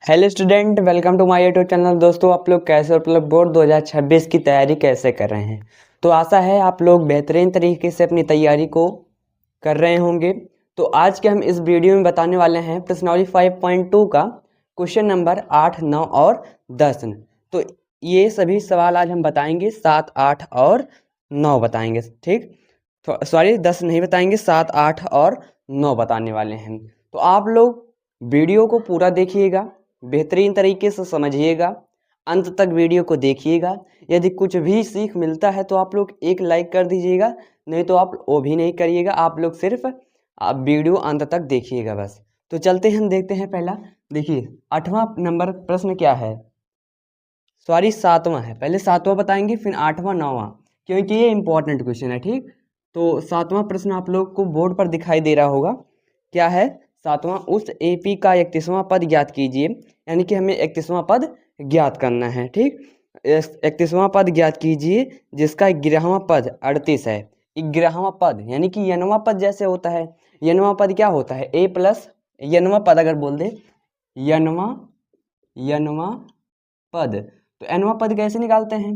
Hello student, welcome to my YouTube channel. दोस्तों, आप लोग कैसे हो? आप लोग बोर्ड 2026 की तैयारी कैसे कर रहे हैं? तो आशा है आप लोग बेहतरीन तरीके से अपनी तैयारी को कर रहे होंगे। तो आज के हम इस वीडियो में बताने वाले हैं प्रश्नावली 5.2 का क्वेश्चन नंबर 8, 9 और 10। तो ये सभी सवाल आज हम बताएंगे, 7, 8 और 9 बताएंगे। ठीक, तो सॉरी 10 नहीं बताएंगे, 7, 8 और 9 बताने वाले हैं। तो आप लोग वीडियो को पूरा देखिएगा, बेहतरीन तरीके से समझिएगा, अंत तक वीडियो को देखिएगा। यदि कुछ भी सीख मिलता है तो आप लोग एक लाइक कर दीजिएगा, नहीं तो आप वो भी नहीं करिएगा। आप लोग सिर्फ आप वीडियो अंत तक देखिएगा बस। तो चलते हैं, हम देखते हैं। पहला देखिए, 8वां नंबर प्रश्न क्या है? सॉरी 7वां है। पहले 7वां बताएंगे, फिर 8वां, 9वां, क्योंकि ये इंपॉर्टेंट क्वेश्चन है। ठीक, तो 7वां प्रश्न आप लोग को बोर्ड पर दिखाई दे रहा होगा। क्या है? 7वां, उस एपी का 31वां पद ज्ञात कीजिए। यानी कि हमें 31वां पद ज्ञात करना है। ठीक, 31वां पद ज्ञात कीजिए जिसका 11वां पद 38 है। 11वां पद यानी कि यनवां पद जैसे होता है। यनवां पद क्या होता है? ए प्लस यनवां पद अगर बोल दे, यनवां यनवां पद, तो एनवां पद कैसे निकालते हैं?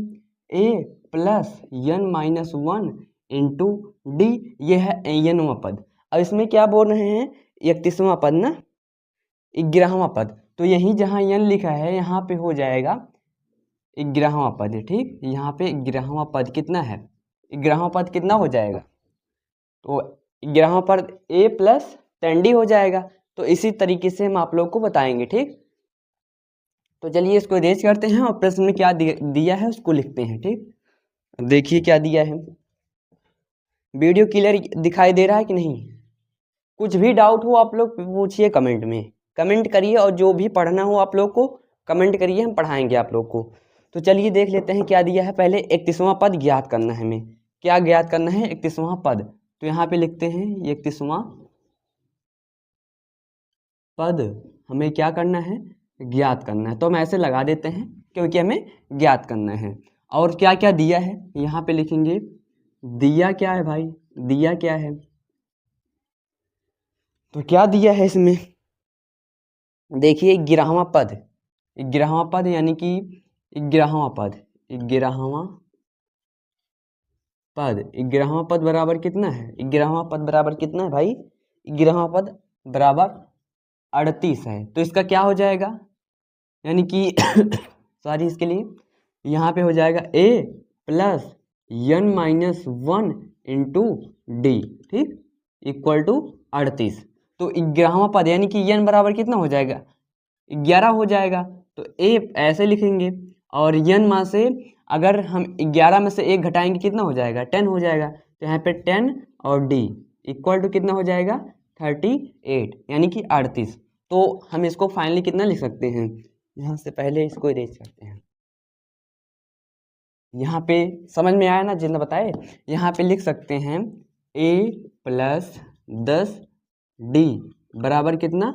A plus n minus 1 into D, ये है एनवां पद। अब इसमें क्या बोल रहे हैं? 31वां पद ना, 11वां पद। तो यही जहाँ यन लिखा है यहाँ पे हो जाएगा 11वां पद। ठीक, यहाँ पे 11वां पद कितना है? 11वां पद कितना हो जाएगा? तो 11वां पद ए प्लस 10d हो जाएगा। तो इसी तरीके से हम आप लोग को बताएंगे। ठीक, तो चलिए इसको इरेज करते हैं और प्रश्न में क्या दिया है उसको लिखते हैं। ठीक, देखिए क्या दिया है। वीडियो क्लियर दिखाई दे रहा है कि नहीं? कुछ भी डाउट हो आप लोग पूछिए, कमेंट में कमेंट करिए, और जो भी पढ़ना हो आप लोग को कमेंट करिए, हम पढ़ाएंगे आप लोग को। तो चलिए देख लेते हैं क्या दिया है। पहले 31वां पद ज्ञात करना है हमें। क्या ज्ञात करना है? 31वां पद। तो यहाँ पे लिखते हैं 31वां पद हमें क्या करना है? ज्ञात करना है। तो हम ऐसे लगा देते हैं क्योंकि हमें ज्ञात करना है। और क्या क्या दिया है यहाँ पे लिखेंगे। दिया क्या है भाई? दिया क्या है? तो क्या दिया है इसमें? देखिए 11वां पद, 11वां पद यानी कि 11वां पद, 11वां पद, 11वां पद बराबर कितना है? 11वां पद बराबर कितना है भाई? 11वां पद बराबर 38 है। तो इसका क्या हो जाएगा? यानी कि सॉरी, इसके लिए यहाँ पे हो जाएगा A plus n minus 1 into D. ठीक, इक्वल टू 38। तो 11वां पद यानी कि यन बराबर कितना हो जाएगा? 11 हो जाएगा। तो ए ऐसे लिखेंगे, और यन में से अगर हम 11 में से 1 घटाएंगे कितना हो जाएगा? 10 हो जाएगा। तो यहाँ पे 10 और डी इक्वल टू कितना हो जाएगा? 38 यानी कि 38। तो हम इसको फाइनली कितना लिख सकते हैं? यहाँ से पहले इसको इरेज करते हैं। यहाँ पे समझ में आया ना जितना बताए? यहाँ पे लिख सकते हैं a प्लस 10d बराबर कितना?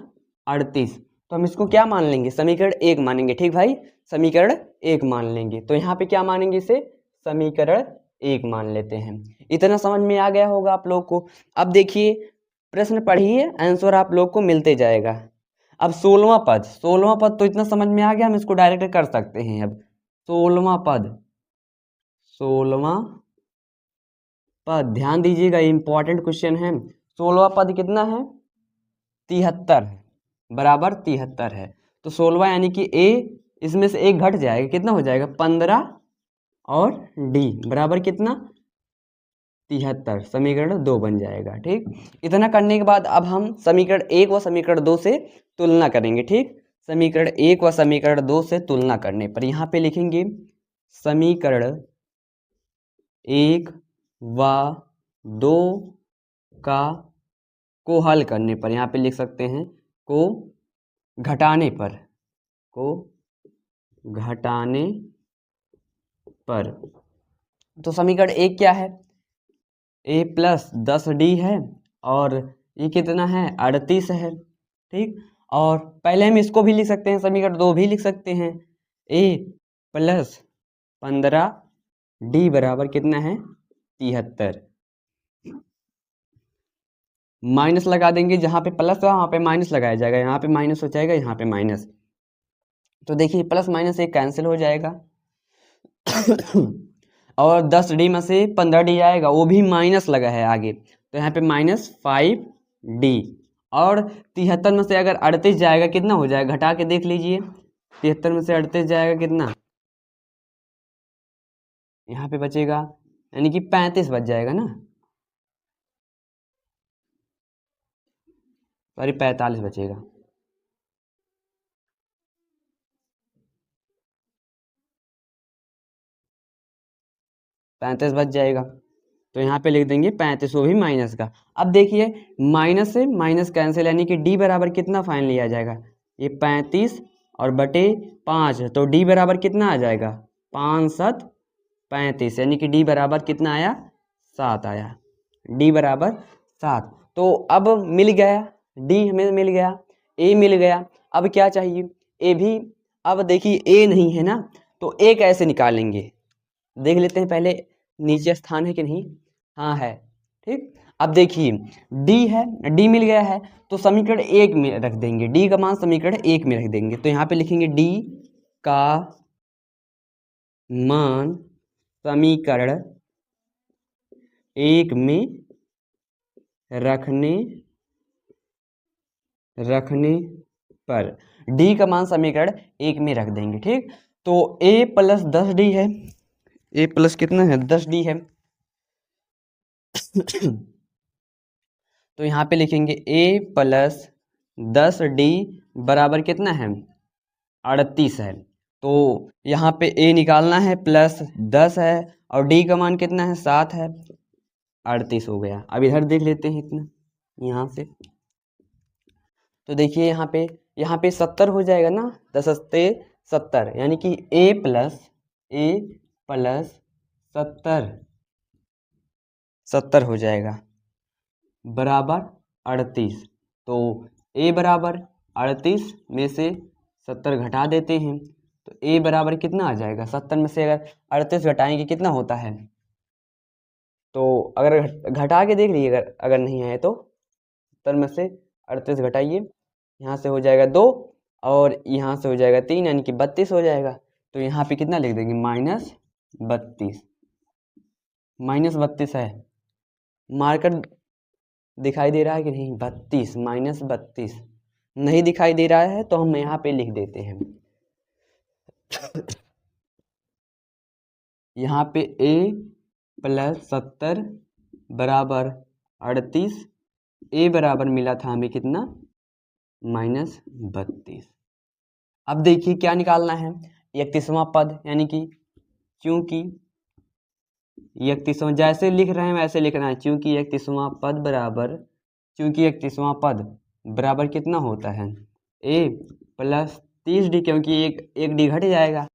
38। तो हम इसको क्या मान लेंगे? समीकरण 1 मानेंगे। ठीक भाई, समीकरण 1 मान लेंगे। तो यहाँ पे क्या मानेंगे? इसे समीकरण 1 मान लेते हैं। इतना समझ में आ गया होगा आप लोग को। अब देखिए, प्रश्न पढ़िए, आंसर आप लोग को मिलते जाएगा। अब 16वां पद, 16वां पद तो इतना समझ में आ गया, हम इसको डायरेक्ट कर सकते हैं। अब 16वां पद, 16वां पद ध्यान दीजिएगा, इंपॉर्टेंट क्वेश्चन है। 16वां पद कितना है? 73 है, बराबर 73 है। तो 16वां यानी कि ए, इसमें से एक घट जाएगा, कितना हो जाएगा? 15, और डी बराबर कितना? 73। समीकरण 2 बन जाएगा। ठीक, इतना करने के बाद अब हम समीकरण 1 व समीकरण 2 से तुलना करेंगे। ठीक, समीकरण 1 व समीकरण 2 से तुलना करने पर यहाँ पे लिखेंगे समीकरण 1 व 2 का को हल करने पर, यहाँ पे लिख सकते हैं को घटाने पर, को घटाने पर। तो समीकरण 1 क्या है? ए प्लस 10d है, और ये कितना है? 38 है। ठीक, और पहले हम इसको भी लिख सकते हैं, समीकरण 2 भी लिख सकते हैं। ए प्लस 15d बराबर कितना है? 73। माइनस लगा देंगे, जहाँ पे प्लस है वहाँ पे माइनस लगाया जाएगा, यहाँ पे माइनस हो जाएगा, यहाँ पे माइनस। तो देखिए प्लस माइनस एक कैंसिल हो जाएगा और 10D में से 15D आएगा, वो भी माइनस लगा है आगे, तो यहाँ पे -5D। और 73 में से अगर 38 जाएगा कितना हो जाएगा, घटा के देख लीजिए। 73 में से 38 जाएगा कितना, यहाँ पे बचेगा यानी कि 35 बच जाएगा ना, सॉरी 45 बचेगा। पैंतीस बच जाएगा, तो यहाँ पे लिख देंगे 35, वो भी माइनस का। अब देखिए माइनस से माइनस कैंसिल, यानी कि D बराबर कितना फाइनली आ जाएगा, ये 35 और बटे 5, तो D बराबर कितना आ जाएगा, 5 7 35, यानी कि D बराबर कितना आया, 7 आया, D बराबर 7। तो अब मिल गया, D हमें मिल गया, A मिल गया। अब क्या चाहिए, A भी। अब देखिए A नहीं है ना, तो A कैसे निकालेंगे, देख लेते हैं पहले नीचे स्थान है कि नहीं, हाँ है, ठीक। अब देखिए D है, D मिल गया है, तो समीकरण 1 में रख देंगे, D का मान समीकरण 1 में रख देंगे, तो यहाँ पे लिखेंगे D का मान समीकरण 1 में रखने पर D का मान समीकरण 1 में रख देंगे, ठीक। तो A प्लस 10D है, A प्लस कितना है, 10D है तो यहाँ पे लिखेंगे A प्लस 10D बराबर कितना है, 38 है। तो यहाँ पे A निकालना है, प्लस 10 है और D का मान कितना है, 7 है, 38 हो गया। अब इधर देख लेते हैं इतना, यहाँ से तो देखिए यहाँ पे 70 हो जाएगा ना, 10 सत्ते 70, यानी कि A प्लस 70 हो जाएगा बराबर 38। तो A बराबर 38 में से 70 घटा देते हैं, तो A बराबर कितना आ जाएगा, 70 में से अगर 38 घटाएंगे कितना होता है, तो अगर घटा के देख लीजिए, अगर नहीं आए तो 70 में से 38 घटाइए, यहाँ से हो जाएगा 2 और यहाँ से हो जाएगा 3, यानी कि 32 हो जाएगा। तो यहाँ पे कितना लिख देंगे, -32, -32 है, मार्कर दिखाई दे रहा है कि नहीं, 32 -32 नहीं दिखाई दे रहा है, तो हम यहाँ पे लिख देते हैं यहाँ पे A प्लस 70 बराबर 38, A बराबर मिला था हमें कितना, -32। अब देखिए क्या निकालना है, 31वां पद, यानी कि क्योंकि 31वां जैसे लिख रहे हैं वैसे लिखना है, क्योंकि 31वां पद बराबर, क्योंकि 31वां पद बराबर कितना होता है, A प्लस 30D, क्योंकि एक D घट जाएगा,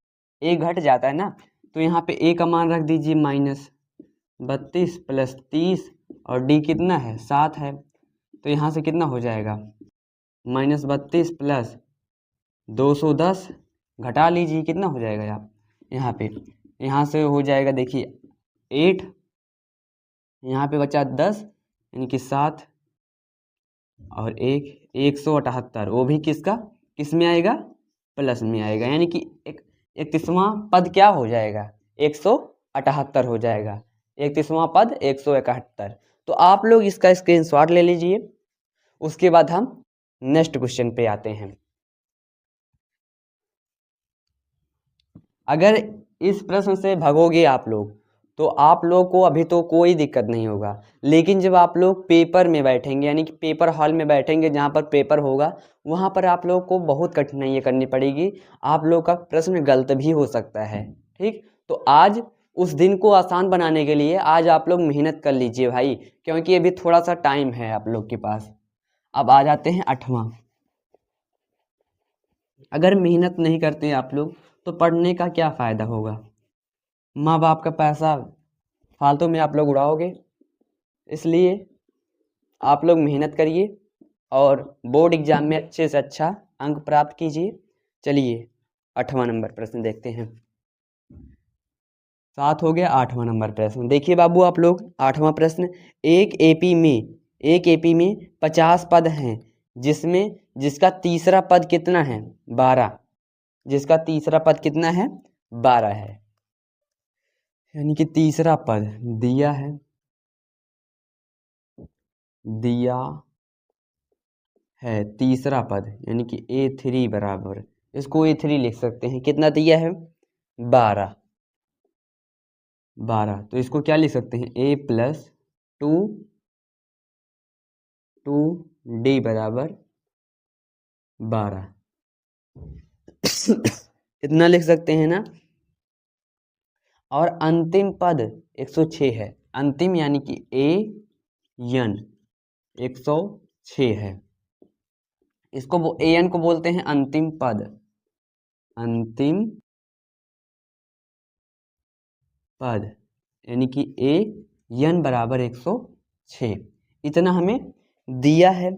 एक घट जाता है ना, तो यहाँ पे A का मान रख दीजिए -32 प्लस 30 और D कितना है, 7 है, तो यहाँ से कितना हो जाएगा, -32 प्लस 210 घटा लीजिए कितना हो जाएगा आप, यहाँ से हो जाएगा देखिए 8, यहाँ पे बचा 10, यानी कि 7 और 178, वो भी किस में आएगा, प्लस में आएगा, यानी कि 31वां पद क्या हो जाएगा, 178 हो जाएगा, 31वां पद 171। तो आप लोग इसका स्क्रीनशॉट ले लीजिए, उसके बाद हम नेक्स्ट क्वेश्चन पे आते हैं। अगर इस प्रश्न से भागोगे आप लोग तो आप लोग को अभी तो कोई दिक्कत नहीं होगा, लेकिन जब आप लोग पेपर में बैठेंगे, यानी कि पेपर हॉल में बैठेंगे जहाँ पर पेपर होगा, वहाँ पर आप लोग को बहुत कठिनाइयाँ करनी पड़ेगी, आप लोग का प्रश्न गलत भी हो सकता है, ठीक। तो आज उस दिन को आसान बनाने के लिए आज आप लोग मेहनत कर लीजिए भाई, क्योंकि अभी थोड़ा सा टाइम है आप लोग के पास। अब आ जाते हैं 8वां। अगर मेहनत नहीं करते आप लोग तो पढ़ने का क्या फ़ायदा होगा, माँ बाप का पैसा फालतू में आप लोग उड़ाओगे, इसलिए आप लोग मेहनत करिए और बोर्ड एग्जाम में अच्छे से अच्छा अंक प्राप्त कीजिए। चलिए 8वां नंबर प्रश्न देखते हैं। 7 हो गया, 8वां नंबर प्रश्न देखिए बाबू आप लोग। 8वां प्रश्न, एक एपी में 50 पद हैं, जिसका तीसरा पद कितना है, 12। जिसका तीसरा पद कितना है, 12 है। यानी कि तीसरा पद दिया है, दिया है तीसरा पद, यानी कि A3 बराबर, इसको A3 लिख सकते हैं, कितना दिया है, 12। तो इसको क्या लिख सकते हैं, A+2D बराबर 12 इतना लिख सकते हैं ना। और अंतिम पद 106 है, अंतिम यानी कि AN 106 है, इसको AN को बोलते हैं अंतिम पद, अंतिम पद, यानी कि AN बराबर 106, इतना हमें दिया है।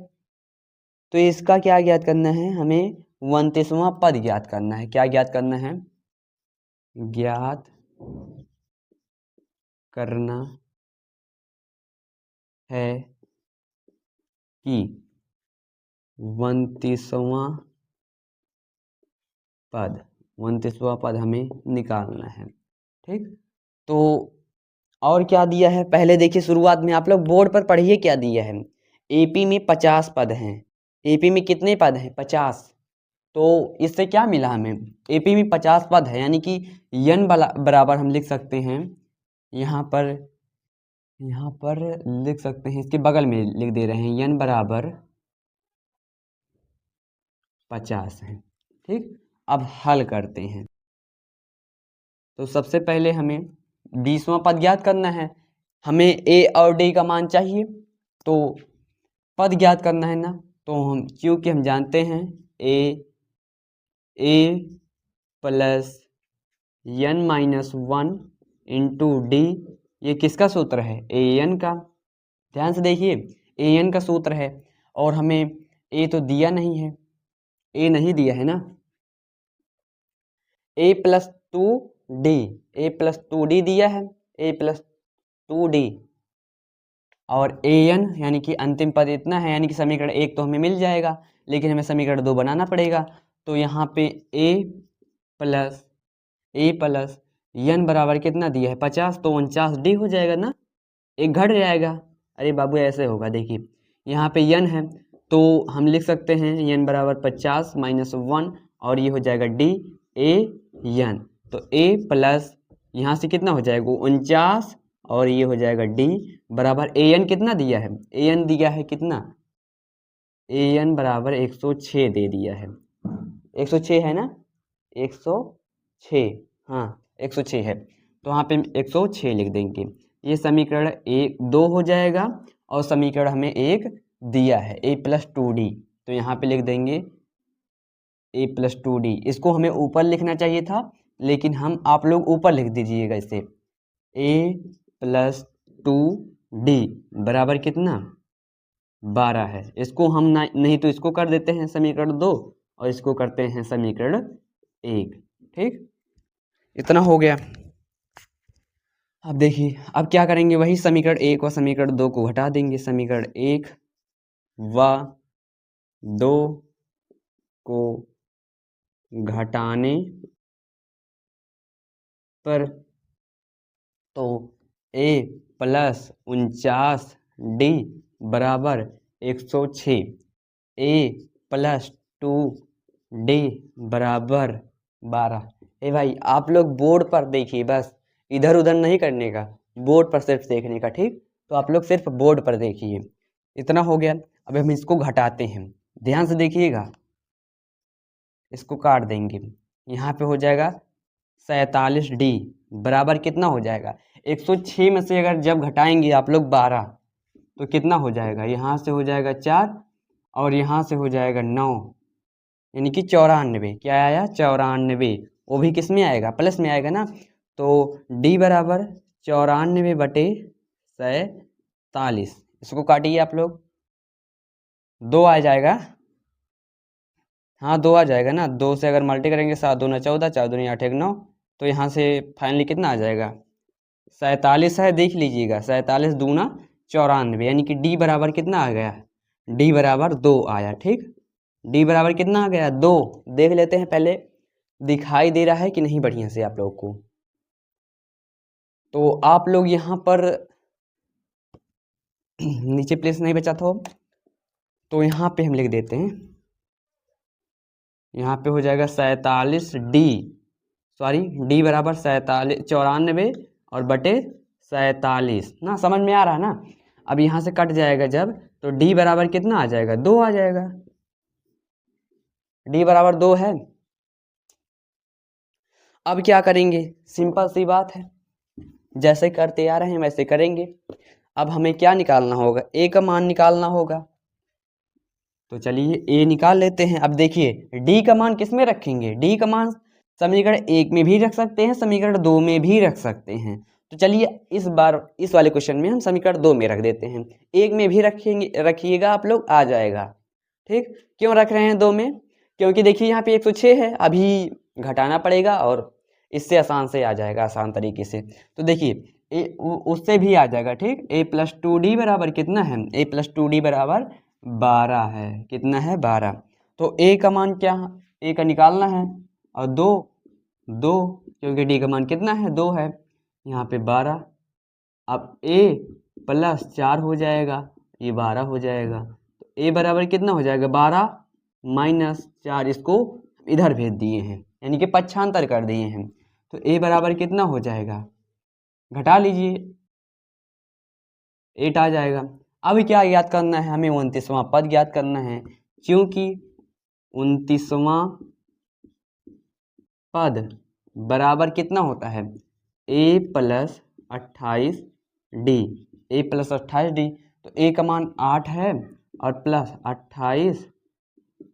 तो इसका क्या ज्ञात करना है, हमें 29वां पद ज्ञात करना है। क्या ज्ञात करना है, ज्ञात करना है कि 29वां पद हमें निकालना है। ठीक, तो और क्या दिया है, पहले देखिए शुरुआत में आप लोग बोर्ड पर पढ़िए क्या दिया है। AP में 50 पद हैं, AP में कितने पद हैं, 50। तो इससे क्या मिला हमें, AP में 50 पद है, यानी कि n बराबर हम लिख सकते हैं, यहाँ पर लिख सकते हैं, इसके बगल में लिख दे रहे हैं, n बराबर 50 है। ठीक, अब हल करते हैं। तो सबसे पहले हमें 20वां पद ज्ञात करना है, हमें A और D का मान चाहिए, तो पद ज्ञात करना है ना। तो हम, क्योंकि हम जानते हैं A plus n-1 into D, ये किसका सूत्र है, AN का। ध्यान से देखिए, AN का सूत्र है, और हमें A तो दिया नहीं है, A नहीं दिया है ना। A+2D दिया है, A+2D, और AN यानी कि अंतिम पद इतना है, यानी कि समीकरण 1 तो हमें मिल जाएगा, लेकिन हमें समीकरण 2 बनाना पड़ेगा। तो यहाँ पे A प्लस n बराबर कितना दिया है, 50, तो 49D हो जाएगा ना, एक घट जाएगा। अरे बाबू ऐसे होगा, देखिए यहाँ पे n है, तो हम लिख सकते हैं n बराबर 50 - 1, और ये हो जाएगा DAN। तो A प्लस यहाँ से कितना हो जाएगा 49, और ये हो जाएगा D बराबर AN कितना दिया है, AN दिया है कितना, AN बराबर 106 दे दिया है, 106 है ना, 106, हाँ 106 है, तो यहाँ पे 106 लिख देंगे। ये समीकरण 2 हो जाएगा, और समीकरण हमें 1 दिया है A+2D, तो यहाँ पे लिख देंगे A+2D। इसको हमें ऊपर लिखना चाहिए था, लेकिन आप लोग ऊपर लिख दीजिएगा इसे, A+2D बराबर कितना, 12 है। इसको हम नहीं तो इसको कर देते हैं समीकरण 2, और इसको करते हैं समीकरण 1। ठीक, इतना हो गया। अब देखिए, अब क्या करेंगे, वही समीकरण 1 और समीकरण 2 को घटा देंगे। समीकरण 1 व 2 को घटाने पर, तो A+49D बराबर 106, A+2D बराबर 12। भाई आप लोग बोर्ड पर देखिए, बस इधर उधर नहीं करने का, बोर्ड पर सिर्फ देखने का। ठीक, तो आप लोग सिर्फ बोर्ड पर देखिए, इतना हो गया। अब हम इसको घटाते हैं, ध्यान से देखिएगा, इसको काट देंगे, यहाँ पे हो जाएगा 47D बराबर कितना हो जाएगा, 106 में से अगर जब घटाएंगे आप लोग 12, तो कितना हो जाएगा, यहाँ से हो जाएगा 4, और यहाँ से हो जाएगा 9, यानी कि 94। क्या आया, 94, वो भी किस में आएगा, प्लस में आएगा ना। तो D बराबर 94/47, इसको काटिए आप लोग, 2 आ जाएगा, हाँ 2 आ जाएगा ना, 2 से अगर मल्टी करेंगे, 7 दूना 14, 4 दूनी 8, 1 9, तो यहाँ से फाइनली कितना आ जाएगा, 47 है, देख लीजिएगा, 47 दूना 94, यानी कि D बराबर कितना आ गया, D बराबर 2 आया। ठीक, D बराबर कितना आ गया, 2, देख लेते हैं पहले, दिखाई दे रहा है कि नहीं बढ़िया से आप लोगों को? तो आप लोग यहाँ पर नीचे प्लेस नहीं बचा था तो यहाँ पे हम लिख देते हैं, यहाँ पे हो जाएगा 47D, सॉरी डी बराबर 94 और बटे 47 ना, समझ में आ रहा है ना? अब यहाँ से कट जाएगा जब, तो डी बराबर कितना आ जाएगा? 2 आ जाएगा। डी बराबर 2 है। अब क्या करेंगे? सिंपल सी बात है, जैसे करते आ रहे हैं वैसे करेंगे। अब हमें क्या निकालना होगा? ए का मान निकालना होगा। तो चलिए ए निकाल लेते हैं। अब देखिए डी का मान किस में रखेंगे? डी का मान समीकरण 1 में भी रख सकते हैं, समीकरण 2 में भी रख सकते हैं। तो चलिए इस बार इस वाले क्वेश्चन में हम समीकरण 2 में रख देते हैं। 1 में भी रखेंगे, रखिएगा आप लोग, आ जाएगा। ठीक, क्यों रख रहे हैं 2 में? क्योंकि देखिए यहाँ पे 106 है, अभी घटाना पड़ेगा और इससे आसान से आ जाएगा, आसान तरीके से। तो देखिए उससे भी आ जाएगा। ठीक, a + 2d बराबर कितना है? a + 2d बराबर 12 है। कितना है? 12। तो a का मान क्या, a का निकालना है, और 2 क्योंकि d का मान कितना है? 2 है। यहाँ पे 12। अब a + 4 हो जाएगा, ये 12 हो जाएगा। तो a बराबर कितना हो जाएगा? 12 - 4, इसको इधर भेज दिए हैं, यानी कि पक्षांतर कर दिए हैं। तो a बराबर कितना हो जाएगा? घटा लीजिए, 8 आ जाएगा। अब क्या ज्ञात करना है? हमें 29वां पद ज्ञात करना है, क्योंकि 29वां पद बराबर कितना होता है? a + 28d, a + 28d। तो a का मान 8 है और प्लस 28,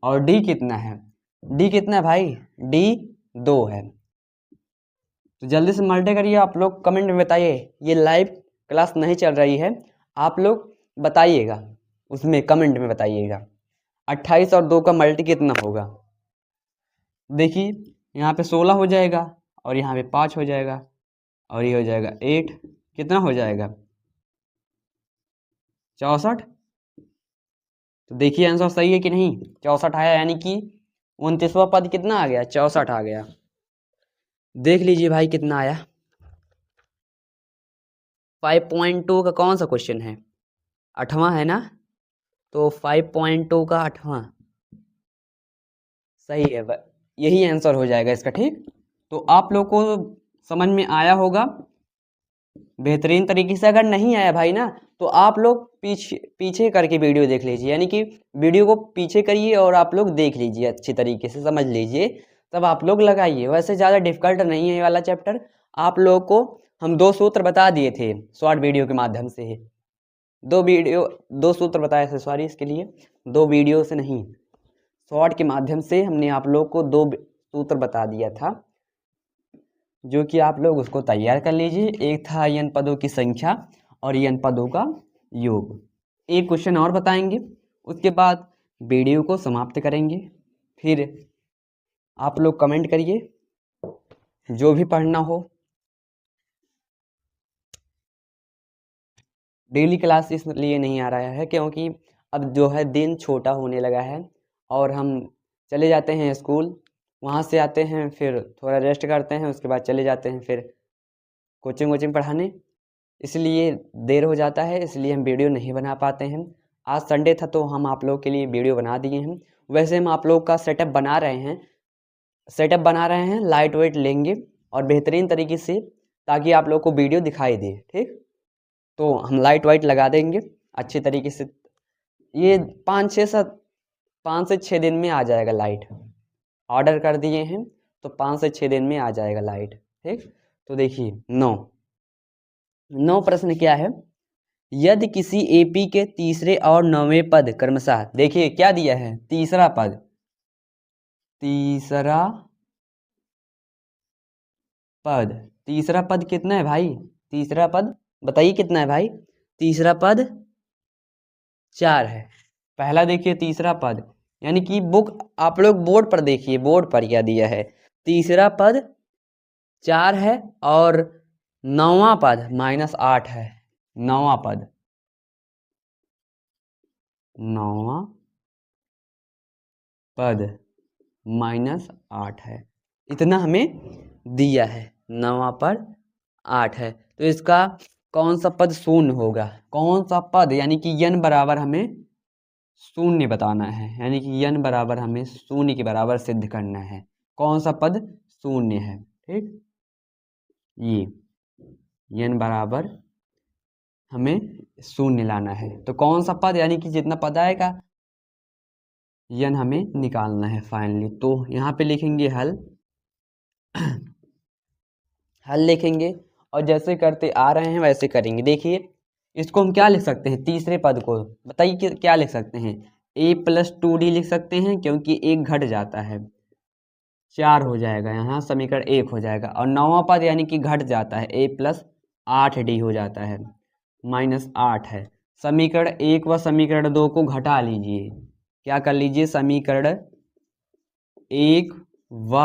और d कितना है? d कितना है भाई? d 2 है। तो जल्दी से मल्टे करिए आप लोग, कमेंट में बताइए। ये लाइव क्लास नहीं चल रही है, आप लोग बताइएगा, उसमें कमेंट में बताइएगा 28 और 2 का मल्टी कितना होगा। देखिए यहाँ पे 16 हो जाएगा, और यहाँ पे 5 हो जाएगा, और ये हो जाएगा 8। कितना हो जाएगा? 64। तो देखिए आंसर सही है कि नहीं? 64 आया, यानी कि 29वां पद कितना आ गया? 64 आ गया। देख लीजिए भाई कितना आया। 5.2 का कौन सा क्वेश्चन है? 8वां है ना? तो 5.2 का 8वां सही है, यही आंसर हो जाएगा इसका। ठीक, तो आप लोग को समझ में आया होगा बेहतरीन तरीके से। अगर नहीं आया भाई ना, तो आप लोग पीछे करके वीडियो देख लीजिए, यानी कि वीडियो को पीछे करिए और आप लोग देख लीजिए, अच्छी तरीके से समझ लीजिए, तब आप लोग लगाइए। वैसे ज़्यादा डिफिकल्ट नहीं है ये वाला चैप्टर। आप लोगों को हम 2 सूत्र बता दिए थे शॉर्ट वीडियो के माध्यम से, 2 सूत्र बताए थे, सॉरी इसके लिए 2 वीडियो से नहीं, शॉर्ट के माध्यम से हमने आप लोग को 2 सूत्र बता दिया था, जो कि आप लोग उसको तैयार कर लीजिए। एक था n पदों की संख्या और n पदों का योग। एक क्वेश्चन और बताएंगे, उसके बाद वीडियो को समाप्त करेंगे। फिर आप लोग कमेंट करिए जो भी पढ़ना हो। डेली क्लास इसलिए नहीं आ रहा है क्योंकि अब जो है दिन छोटा होने लगा है, और हम चले जाते हैं स्कूल, वहाँ से आते हैं फिर थोड़ा रेस्ट करते हैं, उसके बाद चले जाते हैं फिर कोचिंग पढ़ाने, इसलिए देर हो जाता है, इसलिए हम वीडियो नहीं बना पाते हैं। आज संडे था तो हम आप लोग के लिए वीडियो बना दिए हैं। वैसे हम आप लोग का सेटअप बना रहे हैं, लाइट वेट लेंगे और बेहतरीन तरीके से, ताकि आप लोग को वीडियो दिखाई दे। ठीक, तो हम लाइट वाइट लगा देंगे अच्छे तरीके से। ये 5 से 6 दिन में आ जाएगा लाइट, ऑर्डर कर दिए हैं, तो 5 से 6 दिन में आ जाएगा लाइट। ठीक, तो देखिए 9 प्रश्न क्या है? यदि किसी एपी के तीसरे और 9वें पद क्रमशः, देखिए क्या दिया है? तीसरा पद कितना है भाई? तीसरा पद बताइए कितना है भाई? तीसरा पद 4 है। पहला देखिए तीसरा पद, यानी कि बुक आप लोग बोर्ड पर देखिए, बोर्ड पर क्या दिया है? तीसरा पद 4 है और 9वां पद -8 है। 9वां पद, 9वां पद -8 है। इतना हमें दिया है, 9 पर 8 है, तो इसका कौन सा पद शून्य होगा? कौन सा पद, यानी कि n बराबर हमें शून्य बताना है, यानी कि n बराबर हमें शून्य के बराबर सिद्ध करना है। कौन सा पद शून्य है? ठीक, ये n बराबर हमें शून्य लाना है। तो कौन सा पद, यानी कि जितना पद आएगा n हमें निकालना है फाइनली। तो यहाँ पे लिखेंगे हल, हल लिखेंगे और जैसे करते आ रहे हैं वैसे करेंगे। देखिए इसको हम क्या लिख सकते हैं, तीसरे पद को बताइए कि क्या लिख सकते हैं? a+2d लिख सकते हैं, क्योंकि एक घट जाता है, 4 हो जाएगा, यहाँ समीकरण 1 हो जाएगा। और 9वां पद यानी कि घट जाता है, a+8d हो जाता है, -8 है। समीकरण 1 व समीकरण 2 को घटा लीजिए। क्या कर लीजिए? समीकरण 1 व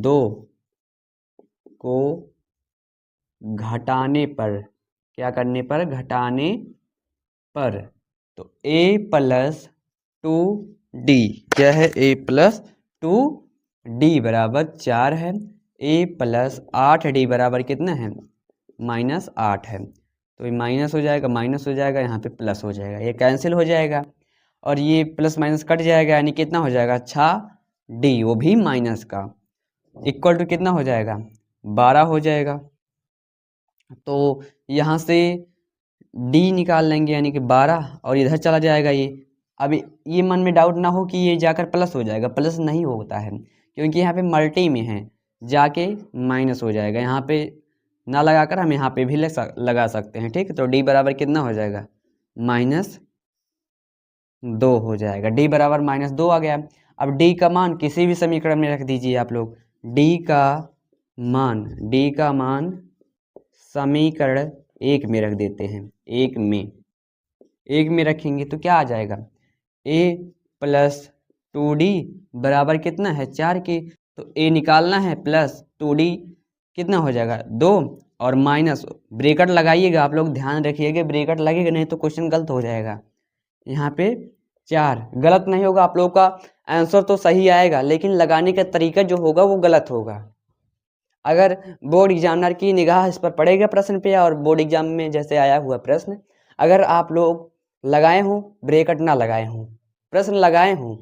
2 को घटाने पर, क्या करने पर? घटाने पर, तो a+2d क्या है? a+2d बराबर 4 है। a+8d बराबर कितना है? -8 है। तो ये माइनस हो जाएगा, माइनस हो जाएगा, यहाँ पे प्लस हो जाएगा, ये कैंसिल हो जाएगा और ये प्लस माइनस कट जाएगा, यानी कितना हो जाएगा? अच्छा डी, वो भी माइनस का, इक्वल टू कितना हो जाएगा? 12 हो जाएगा। तो यहाँ से डी निकाल लेंगे, यानी कि 12, और इधर चला जाएगा ये। अब ये मन में डाउट ना हो कि ये जाकर प्लस हो जाएगा, प्लस नहीं होता है, क्योंकि यहाँ पे मल्टी में है, जाके माइनस हो जाएगा। यहाँ पे ना लगाकर हम यहाँ पे भी लगा सकते हैं। ठीक है, तो डी बराबर कितना हो जाएगा? -2 हो जाएगा। डी बराबर -2 आ गया। अब डी का मान किसी भी समीकरण में रख दीजिए आप लोग। डी का मान समीकरण 1 में रख देते हैं, 1 में रखेंगे तो क्या आ जाएगा? a+2d बराबर कितना है? 4 के। तो a निकालना है, प्लस 2d कितना हो जाएगा? 2, और माइनस, ब्रेकेट लगाइएगा आप लोग, ध्यान रखिएगा, ब्रेकेट लगेगा नहीं तो क्वेश्चन गलत हो जाएगा। यहाँ पे 4 गलत नहीं होगा, आप लोग का आंसर तो सही आएगा, लेकिन लगाने का तरीका जो होगा वो गलत होगा। अगर बोर्ड एग्जामिनर की निगाह इस पर पड़ेगा प्रश्न पे, और बोर्ड एग्जाम में जैसे आया हुआ प्रश्न, अगर आप लोग लगाए हों, ब्रेकेट ना लगाए हों, प्रश्न लगाए हों,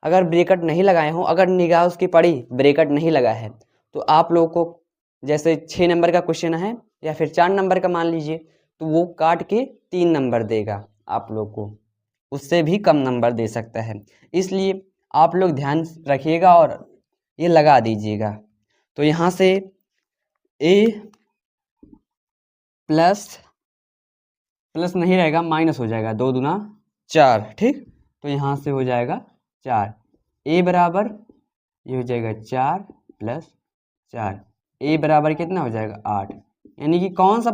अगर ब्रेकेट नहीं लगाए हों, अगर निगाह उसकी पड़ी ब्रेकेट नहीं लगा है, तो आप लोग को जैसे 6 नंबर का क्वेश्चन है या फिर 4 नंबर का मान लीजिए, तो वो काट के 3 नंबर देगा आप लोग को, उससे भी कम नंबर दे सकता है। इसलिए आप लोग ध्यान रखिएगा और ये लगा दीजिएगा। तो यहाँ से a प्लस नहीं रहेगा, माइनस हो जाएगा, 2 दूना 4। ठीक, तो यहाँ से हो जाएगा 4, a बराबर ये हो जाएगा 4 + 4, a बराबर कितना हो जाएगा? 8, यानी कि कौन सा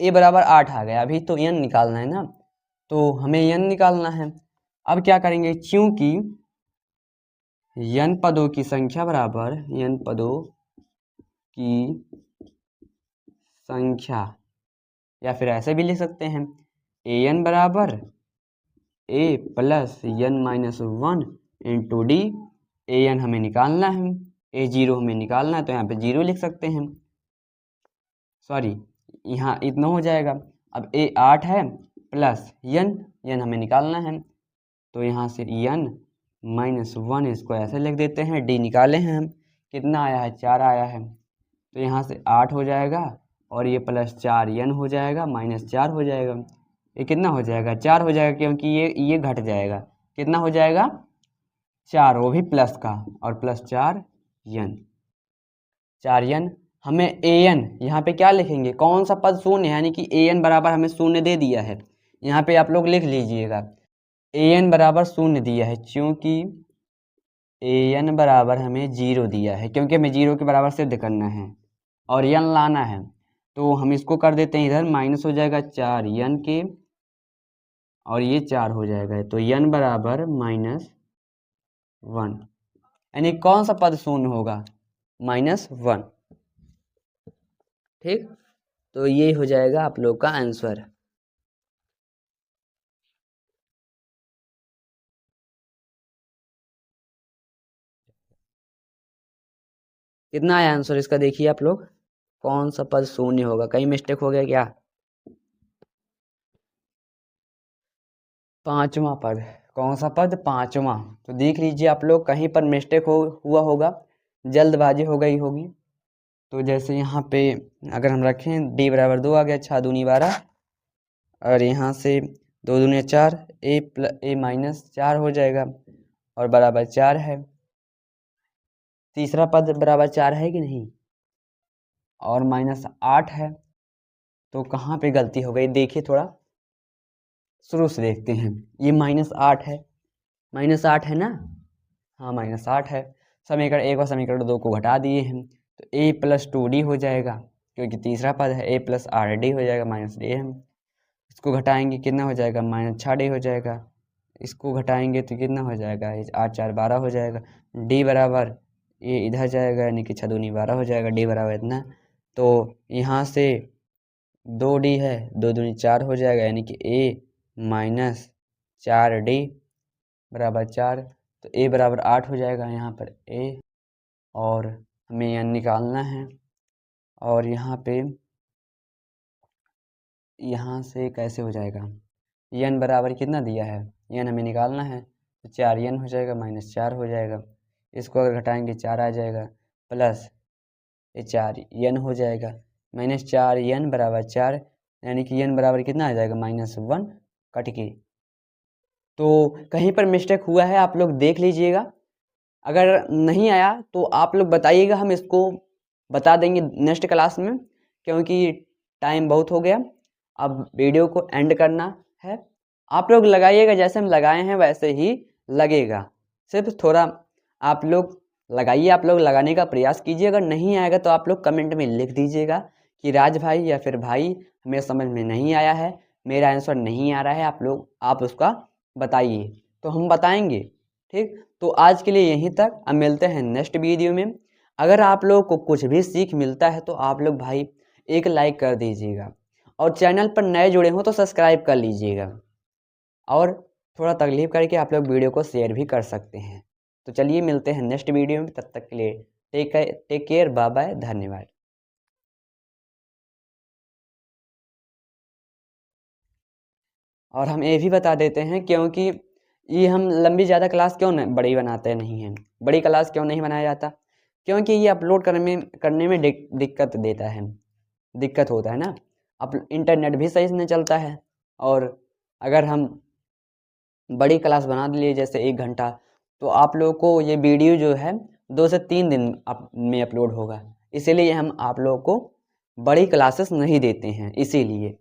a बराबर 8 आ गया। अभी तो n निकालना है ना, तो हमें n निकालना है। अब क्या करेंगे, क्योंकि n पदों की संख्या बराबर n पदों की संख्या, या फिर ऐसे भी लिख सकते हैं, an बराबर a + n-1 into D. an हमें निकालना है, a0 हमें निकालना है, तो यहाँ पे 0 लिख सकते हैं, सॉरी यहाँ इतना हो जाएगा। अब a 8 है प्लस n हमें निकालना है, तो यहाँ से n-1 इसको ऐसे लिख देते हैं। d निकाले हैं हम, कितना आया है? 4 आया है, तो यहाँ से 8 हो जाएगा, और ये +4 n हो जाएगा, -4 हो जाएगा। ये कितना हो जाएगा? 4 हो जाएगा, क्योंकि ये घट जाएगा। कितना हो जाएगा? 4, वो भी प्लस का, और +4 n, 4 n। हमें an यहाँ पे क्या लिखेंगे? कौन सा पद शून्य है, यानी कि an बराबर हमें शून्य दे दिया है। यहाँ पे आप लोग लिख लीजिएगा, an बराबर शून्य दिया है, क्योंकि an बराबर हमें 0 दिया है, क्योंकि हमें 0 के बराबर सिद्ध करना है और n लाना है। तो हम इसको कर देते हैं इधर, माइनस हो जाएगा 4 n के, और ये 4 हो जाएगा, तो n बराबर -1, यानी कौन सा पद शून्य होगा? -1। ठीक, तो ये हो जाएगा आप लोग का आंसर। कितना आया आंसर इसका देखिए आप लोग। कौन सा पद शून्य होगा, कहीं मिस्टेक हो गया क्या? पांचवा पद। कौन सा पद? पांचवा। तो देख लीजिए आप लोग, कहीं पर मिस्टेक हुआ होगा, जल्दबाजी हो गई होगी। तो जैसे यहाँ पे अगर हम रखें डी बराबर 2 आ गया, 6 दूनी 12, और यहाँ से 2 दूनी 4, ए माइनस 4 हो जाएगा और बराबर 4 है। तीसरा पद बराबर 4 है कि नहीं? और -8 है। तो कहाँ पे गलती हो गई देखिए, थोड़ा शुरू से देखते हैं। ये -8 है, -8 है ना? हाँ -8 है। समीकरण 1 और समीकरण 2 को घटा दिए हैं, तो a + 2d हो जाएगा, क्योंकि तीसरा पद है। a + rd हो जाएगा, -d है। इसको घटाएंगे कितना हो जाएगा? -6d हो जाएगा। इसको घटाएंगे तो कितना हो जाएगा? 8 4 12 हो जाएगा। d बराबर, ये इधर जाएगा, यानी कि 6 दूनी 12 हो जाएगा, d बराबर इतना। तो यहाँ से 2d है, 2 दूनी 4 हो जाएगा, यानी कि a - 4d बराबर 4। तो a बराबर 8 हो जाएगा यहाँ पर a, और हमें n निकालना है। और यहाँ पे यहाँ से कैसे हो जाएगा? n बराबर कितना दिया है? n हमें निकालना है, तो 4n हो जाएगा, -4 हो जाएगा। इसको अगर घटाएंगे 4 आ जाएगा, प्लस ये 4n हो जाएगा, -4n बराबर 4, यानी कि n बराबर कितना आ जाएगा? -1 कट के। तो कहीं पर मिस्टेक हुआ है आप लोग देख लीजिएगा। अगर नहीं आया तो आप लोग बताइएगा, हम इसको बता देंगे नेक्स्ट क्लास में, क्योंकि टाइम बहुत हो गया। अब वीडियो को एंड करना है। आप लोग लगाइएगा, जैसे हम लगाए हैं वैसे ही लगेगा। सिर्फ थोड़ा आप लोग लगाइए, आप लोग लगाने का प्रयास कीजिए। अगर नहीं आएगा तो आप लोग कमेंट में लिख दीजिएगा कि राज भाई या फिर भाई, हमें समझ में नहीं आया है, मेरा आंसर नहीं आ रहा है, आप उसका बताइए, तो हम बताएंगे। ठीक, तो आज के लिए यहीं तक। अब मिलते हैं नेक्स्ट वीडियो में। अगर आप लोग को कुछ भी सीख मिलता है तो आप लोग भाई एक लाइक कर दीजिएगा, और चैनल पर नए जुड़े हो तो सब्सक्राइब कर लीजिएगा, और थोड़ा तकलीफ करके आप लोग वीडियो को शेयर भी कर सकते हैं। तो चलिए मिलते हैं नेक्स्ट वीडियो में, तब तक के लिए टेक केयर, बाय बाय, धन्यवाद। और हम ये भी बता देते हैं, क्योंकि ये हम लंबी ज़्यादा क्लास क्यों बड़ी बनाते नहीं हैं, बड़ी क्लास क्यों नहीं बनाया जाता? क्योंकि ये अपलोड करने में दिक्कत देता है, दिक्कत होता है ना। अब इंटरनेट भी सही से नहीं चलता है, और अगर हम बड़ी क्लास बना लिए जैसे 1 घंटा, तो आप लोगों को ये वीडियो जो है 2 से 3 दिन में अपलोड होगा। इसीलिए हम आप लोगों को बड़ी क्लासेस नहीं देते हैं, इसीलिए।